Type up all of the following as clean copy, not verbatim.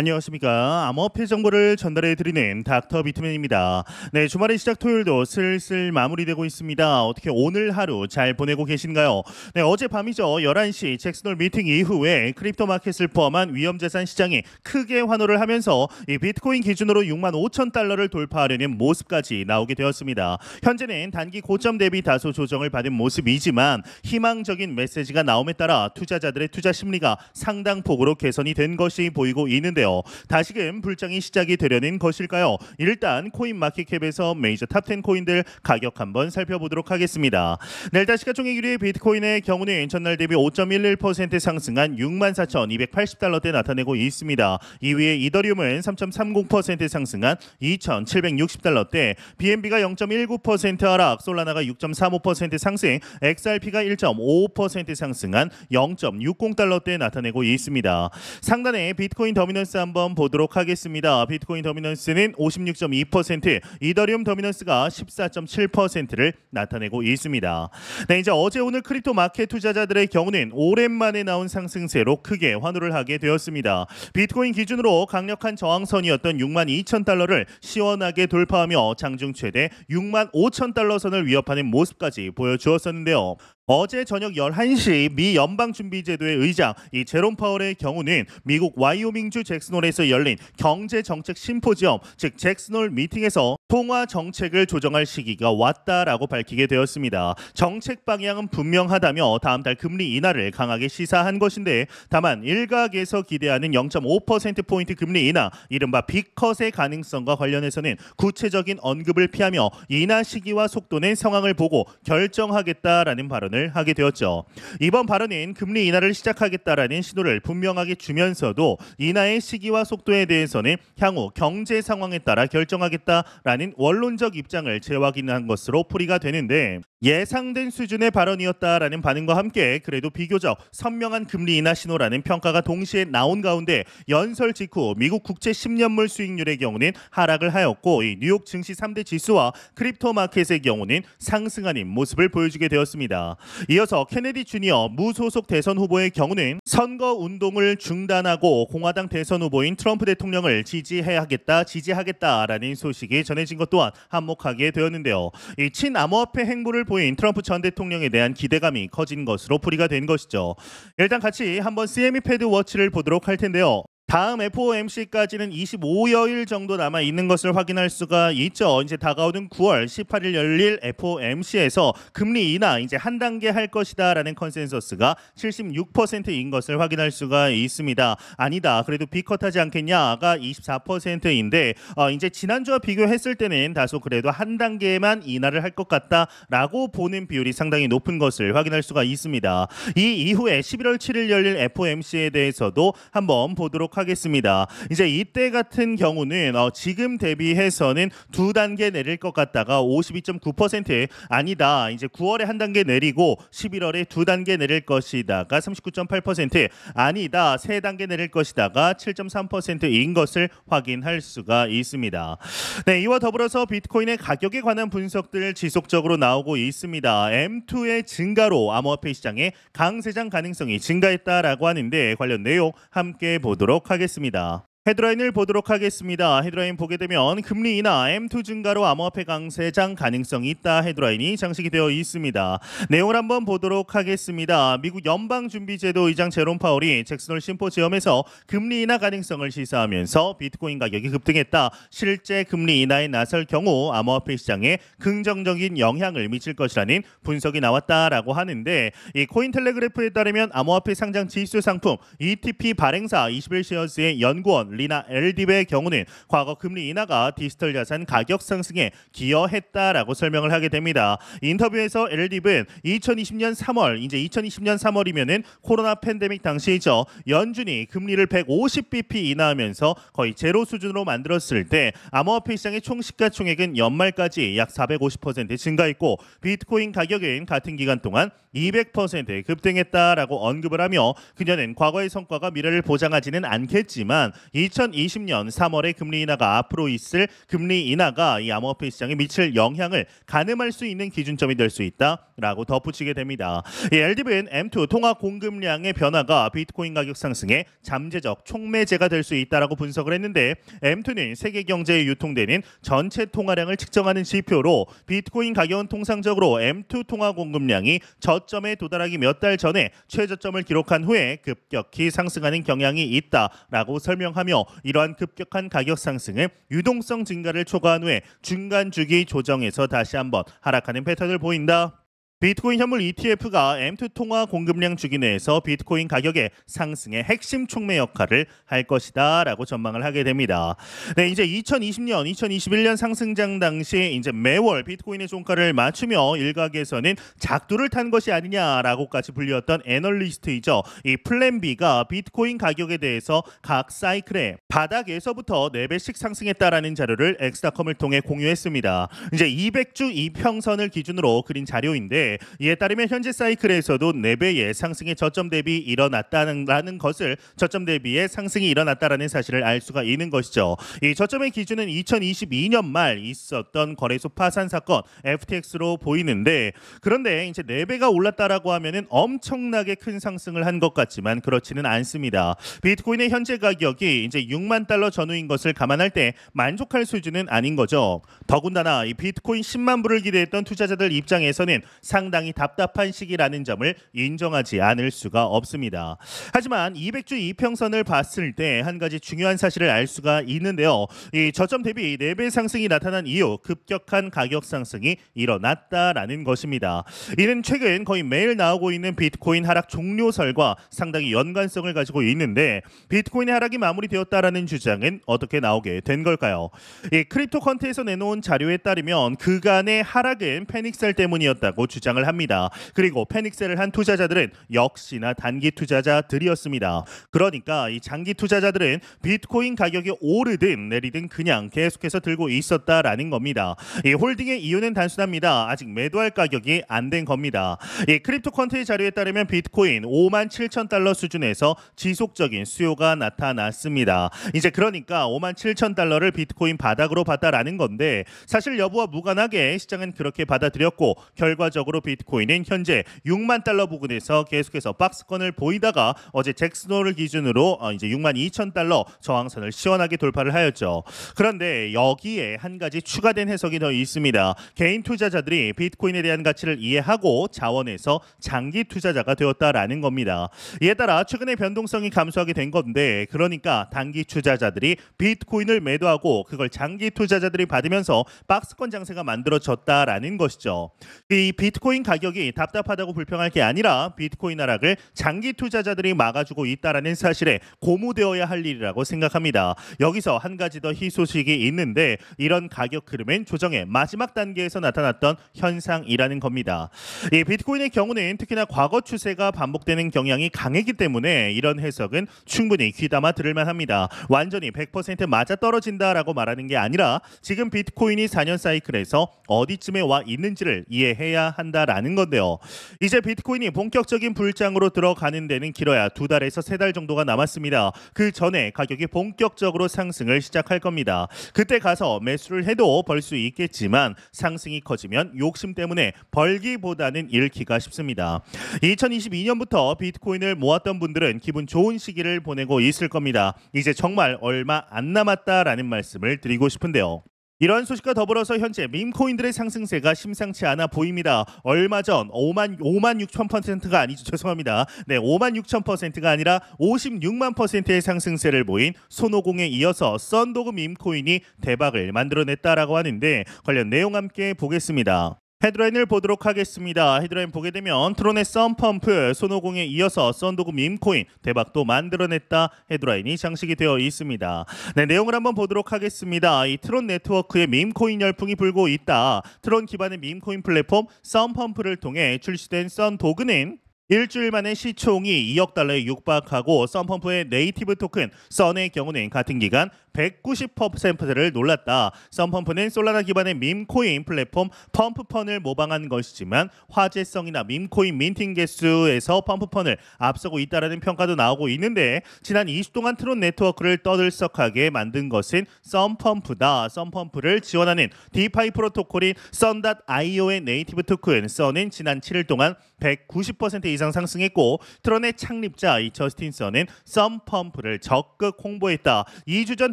안녕하십니까. 암호화폐 정보를 전달해 드리는 닥터 비트맨입니다. 네, 주말의 시작 토요일도 슬슬 마무리되고 있습니다. 어떻게 오늘 하루 잘 보내고 계신가요? 네, 어젯밤이죠. 11시 잭슨홀 미팅 이후에 크립토 마켓을 포함한 위험자산 시장이 크게 환호를 하면서 이 비트코인 기준으로 6만 5천 달러를 돌파하려는 모습까지 나오게 되었습니다. 현재는 단기 고점 대비 다소 조정을 받은 모습이지만 희망적인 메시지가 나옴에 따라 투자자들의 투자 심리가 상당폭으로 개선이 된 것이 보이고 있는데요. 다시금 불장이 시작이 되려는 것일까요? 일단 코인마켓캡에서 메이저 탑10 코인들 가격 한번 살펴보도록 하겠습니다. 내일 시가 총액 1위 비트코인의 경우는 전날 대비 5.11% 상승한 64,280달러대 나타내고 있습니다. 2위의 이더리움은 3.30% 상승한 2,760달러대, BNB가 0.19% 하락, 솔라나가 6.35% 상승, XRP가 1.55% 상승한 0.60달러대 나타내고 있습니다. 상단에 비트코인 더미넌스 한번 보도록 하겠습니다. 비트코인 더미넌스는 56.2%, 이더리움 더미넌스가 14.7%를 나타내고 있습니다. 네, 이제 어제 오늘 크립토 마켓 투자자들의 경우는 오랜만에 나온 상승세로 크게 환호를 하게 되었습니다. 비트코인 기준으로 강력한 저항선이었던 6만 2천 달러를 시원하게 돌파하며 장중 최대 6만 5천 달러 선을 위협하는 모습까지 보여주었었는데요. 어제 저녁 11시 미 연방준비제도의 의장 이 제롬 파월의 경우는 미국 와이오밍주 잭슨홀에서 열린 경제정책 심포지엄, 즉 잭슨홀 미팅에서 통화 정책을 조정할 시기가 왔다라고 밝히게 되었습니다. 정책 방향은 분명하다며 다음 달 금리 인하를 강하게 시사한 것인데, 다만 일각에서 기대하는 0.5%포인트 금리 인하, 이른바 빅컷의 가능성과 관련해서는 구체적인 언급을 피하며 인하 시기와 속도는 상황을 보고 결정하겠다라는 발언을 하게 되었죠. 이번 발언은 금리 인하를 시작하겠다라는 신호를 분명하게 주면서도 인하의 시기와 속도에 대해서는 향후 경제 상황에 따라 결정하겠다라는 원론적 입장을 재확인한 것으로 풀이가 되는데, 예상된 수준의 발언이었다라는 반응과 함께 그래도 비교적 선명한 금리 인하 신호라는 평가가 동시에 나온 가운데 연설 직후 미국 국채 10년물 수익률의 경우는 하락을 하였고, 이 뉴욕 증시 3대 지수와 크립토 마켓의 경우는 상승하는 모습을 보여주게 되었습니다. 이어서 케네디 주니어 무소속 대선 후보의 경우는 선거 운동을 중단하고 공화당 대선 후보인 트럼프 대통령을 지지하겠다라는 소식이 전해진 것 또한 한몫하게 되었는데요. 이 친암호화폐 행보를 보인 트럼프 전 대통령에 대한 기대감이 커진 것으로 풀이가 된 것이죠. 일단 같이 한번 CME 패드 워치를 보도록 할 텐데요. 다음 FOMC까지는 25여일 정도 남아 있는 것을 확인할 수가 있죠. 이제 다가오는 9월 18일 열릴 FOMC에서 금리 인하 이제 한 단계 할 것이다라는 컨센서스가 76%인 것을 확인할 수가 있습니다. 아니다, 그래도 빅컷하지 않겠냐가 24%인데 이제 지난주와 비교했을 때는 다소 그래도 한 단계만 인하를 할 것 같다라고 보는 비율이 상당히 높은 것을 확인할 수가 있습니다. 이 이후에 11월 7일 열릴 FOMC에 대해서도 한번 보도록 하겠습니다. 이제 이때 같은 경우는 지금 대비해서는 두 단계 내릴 것 같다가 52.9%, 아니다, 이제 9월에 한 단계 내리고 11월에 두 단계 내릴 것이다가 39.8%, 아니다, 세 단계 내릴 것이다가 7.3%인 것을 확인할 수가 있습니다. 네, 이와 더불어서 비트코인의 가격에 관한 분석들 지속적으로 나오고 있습니다. M2의 증가로 암호화폐 시장의 강세장 가능성이 증가했다라고 하는데, 관련 내용 함께 보도록 하겠습니다. 헤드라인을 보도록 하겠습니다. 헤드라인 보게 되면 금리 인하, M2 증가로 암호화폐 강세장 가능성이 있다 헤드라인이 장식이 되어 있습니다. 내용을 한번 보도록 하겠습니다. 미국 연방준비제도 의장 제롬 파월이 잭슨홀 심포지엄에서 금리 인하 가능성을 시사하면서 비트코인 가격이 급등했다, 실제 금리 인하에 나설 경우 암호화폐 시장에 긍정적인 영향을 미칠 것이라는 분석이 나왔다라고 하는데, 이 코인텔레그래프에 따르면 암호화폐 상장 지수 상품 ETP 발행사 21쉐어스의 연구원 리나 엘딥의 경우는 과거 금리 인하가 디지털 자산 가격 상승에 기여했다라고 설명을 하게 됩니다. 인터뷰에서 엘딥은 2020년 3월, 이제 2020년 3월이면은 코로나 팬데믹 당시이죠. 연준이 금리를 150bp 인하하면서 거의 제로 수준으로 만들었을 때 암호화폐 시장의 총 시가총액은 연말까지 약 450% 증가했고, 비트코인 가격은 같은 기간 동안 200% 급등했다라고 언급을 하며, 그녀는 과거의 성과가 미래를 보장하지는 않겠지만 2020년 3월에 금리 인하가 앞으로 있을 금리 인하가 이 암호화폐 시장에 미칠 영향을 가늠할 수 있는 기준점이 될 수 있다라고 덧붙이게 됩니다. 이 LDB는 M2 통화 공급량의 변화가 비트코인 가격 상승에 잠재적 촉매제가 될 수 있다라고 분석을 했는데 M2는 세계 경제에 유통되는 전체 통화량을 측정하는 지표로 비트코인 가격은 통상적으로 M2 통화 공급량이 저점에 도달하기 몇 달 전에 최저점을 기록한 후에 급격히 상승하는 경향이 있다라고 설명하며 이러한 급격한 가격 상승은 유동성 증가를 초과한 후에 중간 주기 조정에서 다시 한번 하락하는 패턴을 보인다. 비트코인 현물 ETF가 M2 통화 공급량 주기 내에서 비트코인 가격의 상승의 핵심 촉매 역할을 할 것이다 라고 전망을 하게 됩니다. 네, 이제 2020년, 2021년 상승장 당시 이제 매월 비트코인의 종가를 맞추며 일각에서는 작두를 탄 것이 아니냐라고까지 불렸던 애널리스트이죠. 이 플랜 B가 비트코인 가격에 대해서 각 사이클의 바닥에서부터 4배씩 상승했다라는 자료를 엑스닷컴을 통해 공유했습니다. 이제 200주 이평선을 기준으로 그린 자료인데 이에 따르면 현재 사이클에서도 4배의 상승의 저점 대비 일어났다는 것을 저점 대비의 상승이 일어났다라는 사실을 알 수가 있는 것이죠. 이 저점의 기준은 2022년 말 있었던 거래소 파산 사건 FTX로 보이는데 그런데 이제 4배가 올랐다라고 하면은 엄청나게 큰 상승을 한 것 같지만 그렇지는 않습니다. 비트코인의 현재 가격이 이제 6만 달러 전후인 것을 감안할 때 만족할 수준은 아닌 거죠. 더군다나 이 비트코인 10만 불을 기대했던 투자자들 입장에서는 상당히 답답한 시기라는 점을 인정하지 않을 수가 없습니다. 하지만 200주 이평선을 봤을 때 한 가지 중요한 사실을 알 수가 있는데요. 이 저점 대비 4배 상승이 나타난 이후 급격한 가격 상승이 일어났다라는 것입니다. 이는 최근 거의 매일 나오고 있는 비트코인 하락 종료설과 상당히 연관성을 가지고 있는데 비트코인의 하락이 마무리되었다라는 주장은 어떻게 나오게 된 걸까요? 이 크립토컨트에서 내놓은 자료에 따르면 그간의 하락은 패닉셀 때문이었다고 주장을 합니다. 그리고 패닉셀을 한 투자자들은 역시나 단기 투자자들이었습니다. 그러니까 이 장기 투자자들은 비트코인 가격이 오르든 내리든 그냥 계속해서 들고 있었다라는 겁니다. 이 홀딩의 이유는 단순합니다. 아직 매도할 가격이 안 된 겁니다. 이 크립토컨트의 자료에 따르면 비트코인 5만 7천 달러 수준에서 지속적인 수요가 나타났습니다. 이제 그러니까 5만 7천 달러를 비트코인 바닥으로 봤다라는 건데 사실 여부와 무관하게 시장은 그렇게 받아들였고 결과적으로 비트코인은 현재 6만 달러 부근에서 계속해서 박스권을 보이다가 어제 잭슨홀을 기준으로 이제 6만 2천 달러 저항선을 시원하게 돌파를 하였죠. 그런데 여기에 한 가지 추가된 해석이 더 있습니다. 개인 투자자들이 비트코인에 대한 가치를 이해하고 자원해서 장기 투자자가 되었다라는 겁니다. 이에 따라 최근에 변동성이 감소하게 된 건데 그러니까 단기 투자자들이 비트코인을 매도하고 그걸 장기 투자자들이 받으면서 박스권 장세가 만들어졌다라는 것이죠. 이 비트코인 가격이 답답하다고 불평할 게 아니라 비트코인 하락을 장기 투자자들이 막아주고 있다라는 사실에 고무되어야 할 일이라고 생각합니다. 여기서 한 가지 더 희소식이 있는데 이런 가격 흐름은 조정의 마지막 단계에서 나타났던 현상이라는 겁니다. 이 비트코인의 경우는 특히나 과거 추세가 반복되는 경향이 강했기 때문에 이런 해석은 충분히 귀담아 들을 만합니다. 완전히 100% 맞아떨어진다라고 말하는 게 아니라 지금 비트코인이 4년 사이클에서 어디쯤에 와 있는지를 이해해야 한다라는 건데요. 이제 비트코인이 본격적인 불장으로 들어가는 데는 길어야 2달에서 3달 정도가 남았습니다. 그 전에 가격이 본격적으로 상승을 시작할 겁니다. 그때 가서 매수를 해도 벌 수 있겠지만 상승이 커지면 욕심 때문에 벌기보다는 잃기가 쉽습니다. 2022년부터 비트코인을 모았던 분들은 기분 좋은 시기를 보내고 있을 겁니다. 이제 정말 얼마 안 남았다라는 말씀을 드리고 싶은데요. 이러한 소식과 더불어서 현재 밈코인들의 상승세가 심상치 않아 보입니다. 얼마 전 5만 6천%가 아니죠. 죄송합니다. 네, 5만 6천%가 아니라 56만 %의 상승세를 보인 손오공에 이어서 썬도그 밈코인이 대박을 만들어냈다라고 하는데 관련 내용 함께 보겠습니다. 헤드라인을 보도록 하겠습니다. 헤드라인 보게 되면 트론의 썬펌프, 손오공에 이어서 썬도그 밈코인 대박도 만들어냈다 헤드라인이 장식이 되어 있습니다. 네, 내용을 한번 보도록 하겠습니다. 이 트론 네트워크의 밈코인 열풍이 불고 있다. 트론 기반의 밈코인 플랫폼 썬펌프를 통해 출시된 썬도그는 일주일 만에 시총이 2억 달러에 육박하고 썬펌프의 네이티브 토큰 썬의 경우는 같은 기간 190%를 놀랐다. 썬펌프는 솔라나 기반의 밈코인 플랫폼 펌프펀을 모방한 것이지만 화제성이나 밈코인 민팅 개수에서 펌프펀을 앞서고 있다는 평가도 나오고 있는데 지난 20 동안 트론 네트워크를 떠들썩하게 만든 것은 썬펌프다. 썬펌프를 지원하는 디파이 프로토콜인 썬.io의 네이티브 토큰 썬은 지난 7일 동안 190% 이상 상승했고 트론의 창립자 이 저스틴 썬은 썬펌프를 적극 홍보했다. 2주 전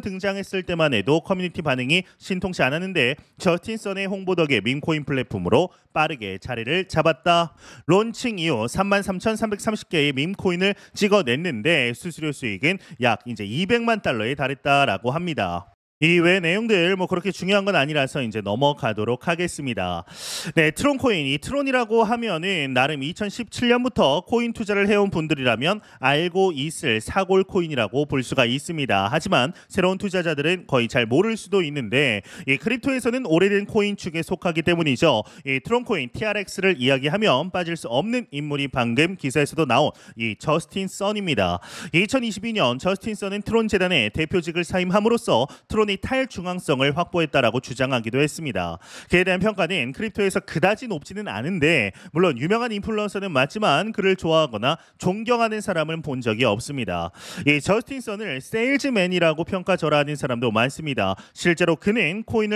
등장했을 때만 해도 커뮤니티 반응이 신통치 않았는데 저스틴 썬의 홍보 덕에 밈코인 플랫폼으로 빠르게 자리를 잡았다. 론칭 이후 33,330개의 밈코인을 찍어냈는데 수수료 수익은 약 이제 200만 달러에 달했다라고 합니다. 이외 내용들 그렇게 중요한 건 아니라서 이제 넘어가도록 하겠습니다. 네, 트론 코인. 이 트론이라고 하면은 나름 2017년부터 코인 투자를 해온 분들이라면 알고 있을 사골 코인이라고 볼 수가 있습니다. 하지만 새로운 투자자들은 거의 잘 모를 수도 있는데 이 크립토에서는 오래된 코인 축에 속하기 때문이죠. 이 트론 코인 TRX를 이야기하면 빠질 수 없는 인물이 방금 기사에서도 나온 이 저스틴 썬입니다. 2022년 저스틴 썬은 트론 재단의 대표직을 사임함으로써 트론 탈중앙성을 확보했다라고 주장하기도 했습니다. 그에 대한 평가는 크립토에서 그다지 높지는 않은데 물론 유명한 인플루언서는 맞지만 그를 좋아하거나 존경하는 사람은 본 적이 없습니다. 이 저스틴 썬을 세일즈맨이라고 평가절하하는 사람도 많습니다. 실제로 그는 코인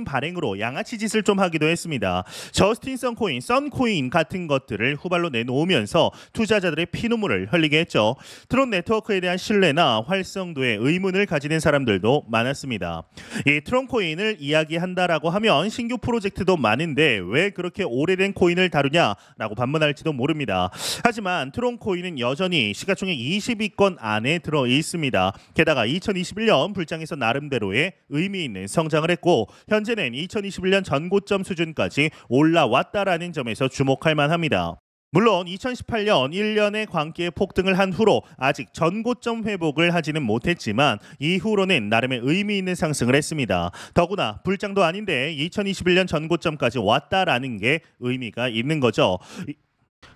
발행으로 양아치 짓을 좀 하기도 했습니다. 저스틴 썬 코인, 썬 코인 같은 것들을 후발로 내놓으면서 투자자들의 피눈물을 흘리게 했죠. 트론 네트워크에 대한 신뢰나 활성도에 의문을 가지는 사람들 도 많았습니다. 이 트론 코인을 이야기한다라고 하면 신규 프로젝트도 많은데 왜 그렇게 오래된 코인을 다루냐라고 반문할지도 모릅니다. 하지만 트론 코인은 여전히 시가총액 20위권 안에 들어 있습니다. 게다가 2021년 불장에서 나름대로의 의미 있는 성장을 했고 현재는 2021년 전고점 수준까지 올라왔다라는 점에서 주목할 만합니다. 물론 2018년 1년의 광기의 폭등을 한 후로 아직 전고점 회복을 하지는 못했지만 이후로는 나름의 의미 있는 상승을 했습니다. 더구나 불장도 아닌데 2021년 전고점까지 왔다라는 게 의미가 있는 거죠.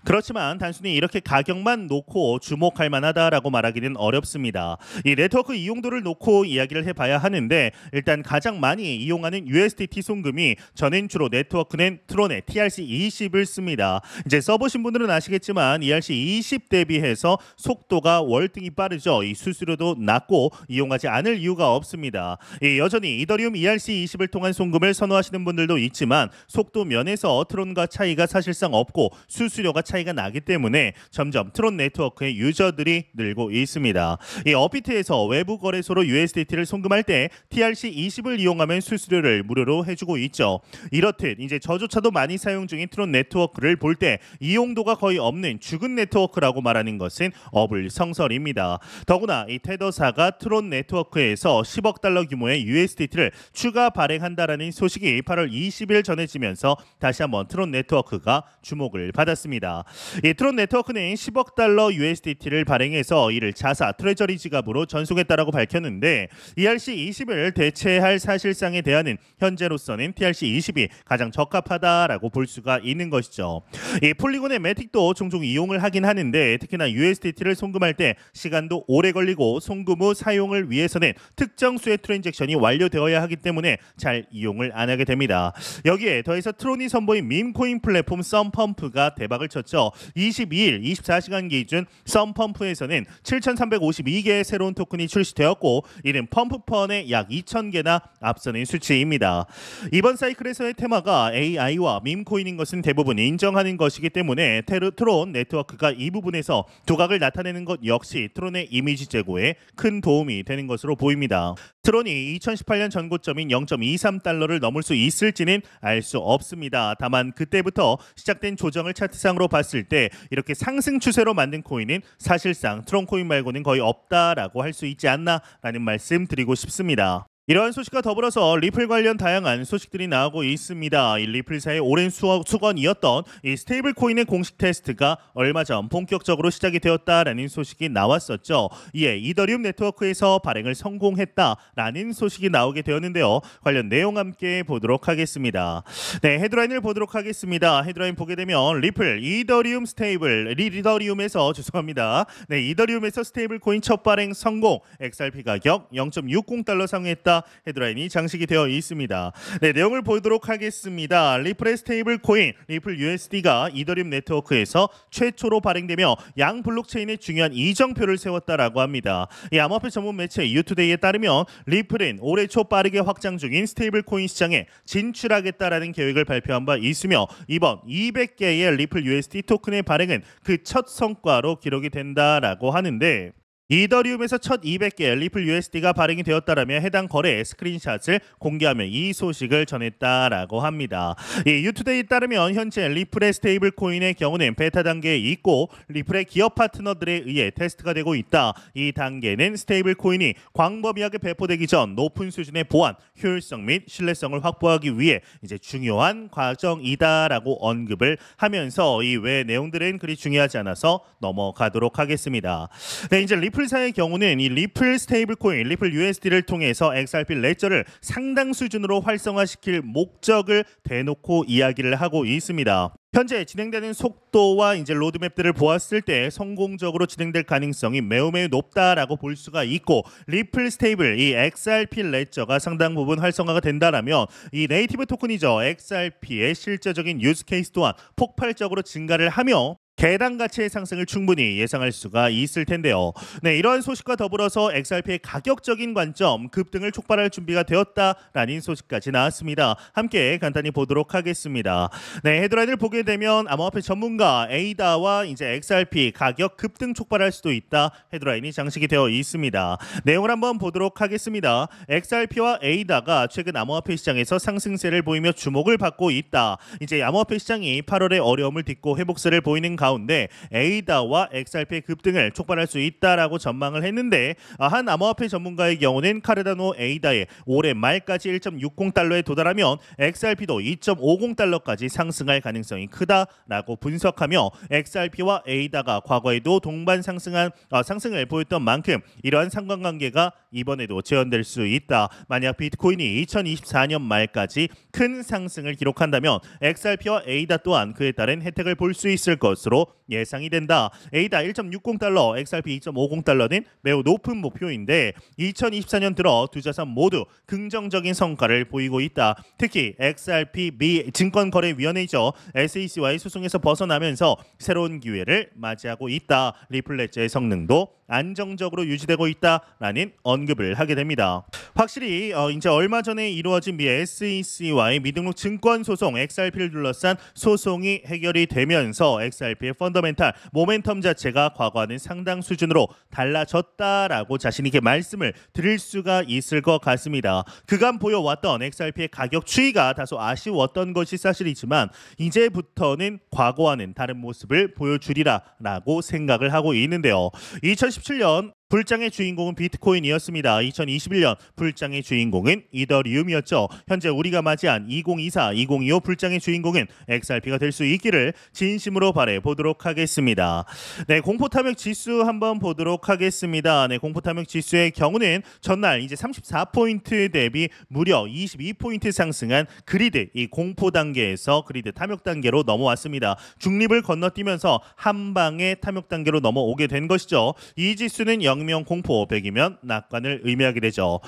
그렇지만 단순히 이렇게 가격만 놓고 주목할 만하다라고 말하기는 어렵습니다. 이 네트워크 이용도를 놓고 이야기를 해봐야 하는데 일단 가장 많이 이용하는 USDT 송금이 저는 주로 네트워크는 트론의 TRC20을 씁니다. 이제 써보신 분들은 아시겠지만 ERC20 대비해서 속도가 월등히 빠르죠. 이 수수료도 낮고 이용하지 않을 이유가 없습니다. 여전히 이더리움 ERC20을 통한 송금을 선호하시는 분들도 있지만 속도 면에서 트론과 차이가 사실상 없고 수수료가 차이가 나기 때문에 점점 트론 네트워크의 유저들이 늘고 있습니다. 이 업비트에서 외부 거래소로 USDT를 송금할 때 TRC20을 이용하면 수수료를 무료로 해주고 있죠. 이렇듯 이제 저조차도 많이 사용 중인 트론 네트워크를 볼 때 이용도가 거의 없는 죽은 네트워크라고 말하는 것은 어불성설입니다. 더구나 이 테더사가 트론 네트워크에서 10억 달러 규모의 USDT를 추가 발행한다라는 소식이 8월 20일 전해지면서 다시 한번 트론 네트워크가 주목을 받았습니다. 이 트론 네트워크는 10억 달러 USDT를 발행해서 이를 자사 트레저리 지갑으로 전송했다라고 밝혔는데 ERC20을 대체할 사실상에 대한은 현재로서는 TRC20이 가장 적합하다라고 볼 수가 있는 것이죠. 이 폴리곤의 매틱도 종종 이용을 하긴 하는데 특히나 USDT를 송금할 때 시간도 오래 걸리고 송금 후 사용을 위해서는 특정 수의 트랜잭션이 완료되어야 하기 때문에 잘 이용을 안 하게 됩니다. 여기에 더해서 트론이 선보인 밈코인 플랫폼 썬펌프가 대박을 쳤죠. 22일 24시간 기준 썬펌프에서는 7,352개의 새로운 토큰이 출시되었고 이는 펌프펀의 약 2,000개나 앞서는 수치입니다. 이번 사이클에서의 테마가 AI와 밈코인인 것은 대부분 인정하는 것이기 때문에 트론 네트워크가 이 부분에서 두각을 나타내는 것 역시 트론의 이미지 제고에 큰 도움이 되는 것으로 보입니다. 트론이 2018년 전고점인 0.23달러를 넘을 수 있을지는 알 수 없습니다. 다만 그때부터 시작된 조정을 차트상으로 봤을 때 이렇게 상승 추세로 만든 코인은 사실상 트론 코인 말고는 거의 없다라고 할 수 있지 않나라는 말씀 드리고 싶습니다. 이러한 소식과 더불어서 리플 관련 다양한 소식들이 나오고 있습니다. 이 리플사의 오랜 수건이었던 이 스테이블 코인의 공식 테스트가 얼마 전 본격적으로 시작이 되었다라는 소식이 나왔었죠. 이에 이더리움 네트워크에서 발행을 성공했다라는 소식이 나오게 되었는데요. 관련 내용 함께 보도록 하겠습니다. 네, 헤드라인을 보도록 하겠습니다. 헤드라인 보게 되면 리플 이더리움 스테이블 이더리움에서 죄송합니다. 네, 이더리움에서 스테이블 코인 첫 발행 성공. XRP 가격 0.60달러 상회했다. 헤드라인이 장식이 되어 있습니다. 네, 내용을 보도록 하겠습니다. 리플의 스테이블 코인 리플 USD가 이더리움 네트워크에서 최초로 발행되며 양 블록체인의 중요한 이정표를 세웠다라고 합니다. 이 암호화폐 전문 매체 유투데이에 따르면 리플은 올해 초 빠르게 확장 중인 스테이블 코인 시장에 진출하겠다라는 계획을 발표한 바 있으며 이번 200개의 리플 USD 토큰의 발행은 그 첫 성과로 기록이 된다라고 하는데 이더리움에서 첫 200개 리플 USD가 발행이 되었다라며 해당 거래의 스크린샷을 공개하며 이 소식을 전했다라고 합니다. 이 유투데이에 따르면 현재 리플의 스테이블 코인의 경우는 베타 단계에 있고 리플의 기업 파트너들에 의해 테스트가 되고 있다. 이 단계는 스테이블 코인이 광범위하게 배포되기 전 높은 수준의 보안, 효율성 및 신뢰성을 확보하기 위해 이제 중요한 과정이다라고 언급을 하면서 이 외 내용들은 그리 중요하지 않아서 넘어가도록 하겠습니다. 네, 이제 리플사의 경우는 이 리플 스테이블 코인, 리플 USD를 통해서 XRP 레저를 상당 수준으로 활성화시킬 목적을 대놓고 이야기를 하고 있습니다. 현재 진행되는 속도와 이제 로드맵들을 보았을 때 성공적으로 진행될 가능성이 매우 높다라고 볼 수가 있고 리플 스테이블 이 XRP 레저가 상당 부분 활성화가 된다라면 이 네이티브 토큰이죠. XRP의 실제적인 유즈 케이스 또한 폭발적으로 증가를 하며 개당 가치의 상승을 충분히 예상할 수가 있을 텐데요. 네, 이러한 소식과 더불어서 XRP의 가격적인 관점 급등을 촉발할 준비가 되었다라는 소식까지 나왔습니다. 함께 간단히 보도록 하겠습니다. 네, 헤드라인을 보게 되면 암호화폐 전문가 에이다와 이제 XRP 가격 급등 촉발할 수도 있다. 헤드라인이 장식이 되어 있습니다. 내용을 한번 보도록 하겠습니다. XRP와 에이다가 최근 암호화폐 시장에서 상승세를 보이며 주목을 받고 있다. 이제 암호화폐 시장이 8월에 어려움을 딛고 회복세를 보이는 가운데 에이다와 XRP의 급등을 촉발할 수 있다라고 전망을 했는데 한 암호화폐 전문가의 경우는 카르다노 에이다의 올해 말까지 1.60달러에 도달하면 XRP도 2.50달러까지 상승할 가능성이 크다라고 분석하며 XRP와 에이다가 과거에도 동반 상승을 보였던 만큼 이러한 상관관계가 이번에도 재현될 수 있다. 만약 비트코인이 2024년 말까지 큰 상승을 기록한다면 XRP와 에이다 또한 그에 따른 혜택을 볼 수 있을 것으로 예상이 된다. 에이다 1.60달러, XRP 2.50달러는 매우 높은 목표인데 2024년 들어 두 자산 모두 긍정적인 성과를 보이고 있다. 특히 XRP 미 증권거래위원회죠. SEC와의 소송에서 벗어나면서 새로운 기회를 맞이하고 있다. 리플 레저의 성능도 안정적으로 유지되고 있다라는 언급을 하게 됩니다. 확실히 이제 얼마 전에 이루어진 미 SEC와의 미등록 증권 소송 XRP를 둘러싼 소송이 해결이 되면서 XRP의 펀더멘탈 모멘텀 자체가 과거와는 상당 수준으로 달라졌다라고 자신 있게 말씀을 드릴 수가 있을 것 같습니다. 그간 보여왔던 XRP의 가격 추이가 다소 아쉬웠던 것이 사실이지만 이제부터는 과거와는 다른 모습을 보여주리라라고 생각을 하고 있는데요. 2017년 불장의 주인공은 비트코인이었습니다. 2021년 불장의 주인공은 이더리움이었죠. 현재 우리가 맞이한 2024, 2025 불장의 주인공은 XRP가 될 수 있기를 진심으로 바래 보도록 하겠습니다. 네, 공포 탐욕 지수 한번 보도록 하겠습니다. 네, 공포 탐욕 지수의 경우는 전날 이제 34포인트 대비 무려 22포인트 상승한 그리드 이 공포 단계에서 그리드 탐욕 단계로 넘어왔습니다. 중립을 건너뛰면서 한 방에 탐욕 단계로 넘어오게 된 것이죠. 이 지수는 0명 공포 100이면 낙관을 의미하게 되죠.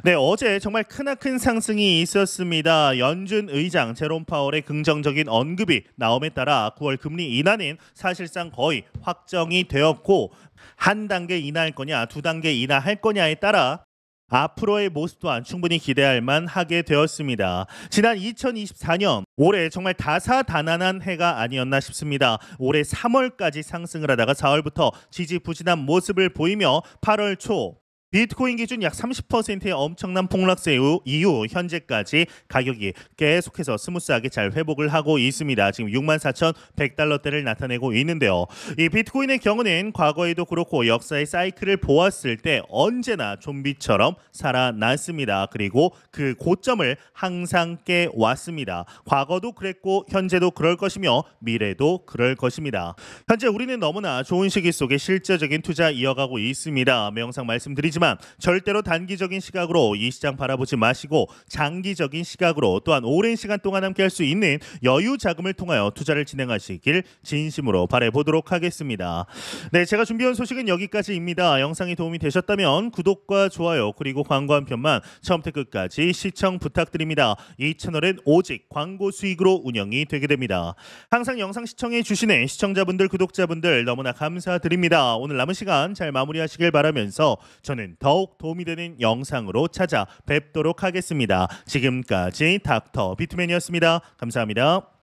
네, 어제 정말 크나큰 상승이 있었습니다. 연준 의장 제롬 파월의 긍정적인 언급이 나옴에 따라 9월 금리 인하는 사실상 거의 확정이 되었고 한 단계 인하할 거냐 두 단계 인하할 거냐에 따라 앞으로의 모습 또한 충분히 기대할 만하게 되었습니다. 지난 2024년 올해 정말 다사다난한 해가 아니었나 싶습니다. 올해 3월까지 상승을 하다가 4월부터 지지부진한 모습을 보이며 8월 초 비트코인 기준 약 30%의 엄청난 폭락세 이후 현재까지 가격이 계속해서 스무스하게 잘 회복을 하고 있습니다. 지금 64,100달러대를 나타내고 있는데요. 이 비트코인의 경우는 과거에도 그렇고 역사의 사이클을 보았을 때 언제나 좀비처럼 살아났습니다. 그리고 그 고점을 항상 깨왔습니다. 과거도 그랬고 현재도 그럴 것이며 미래도 그럴 것입니다. 현재 우리는 너무나 좋은 시기 속에 실제적인 투자 이어가고 있습니다. 영상 말씀드리지만 절대로 단기적인 시각으로 이 시장 바라보지 마시고 장기적인 시각으로 또한 오랜 시간 동안 함께 할 수 있는 여유 자금을 통하여 투자를 진행하시길 진심으로 바라보도록 하겠습니다. 네, 제가 준비한 소식은 여기까지입니다. 영상이 도움이 되셨다면 구독과 좋아요 그리고 광고 한 편만 처음부터 끝까지 시청 부탁드립니다. 이 채널은 오직 광고 수익으로 운영이 되게 됩니다. 항상 영상 시청해 주시는 시청자분들 구독자분들 너무나 감사드립니다. 오늘 남은 시간 잘 마무리하시길 바라면서 저는 더욱 도움이 되는 영상으로 찾아뵙도록 하겠습니다. 지금까지 닥터 비트맨이었습니다. 감사합니다.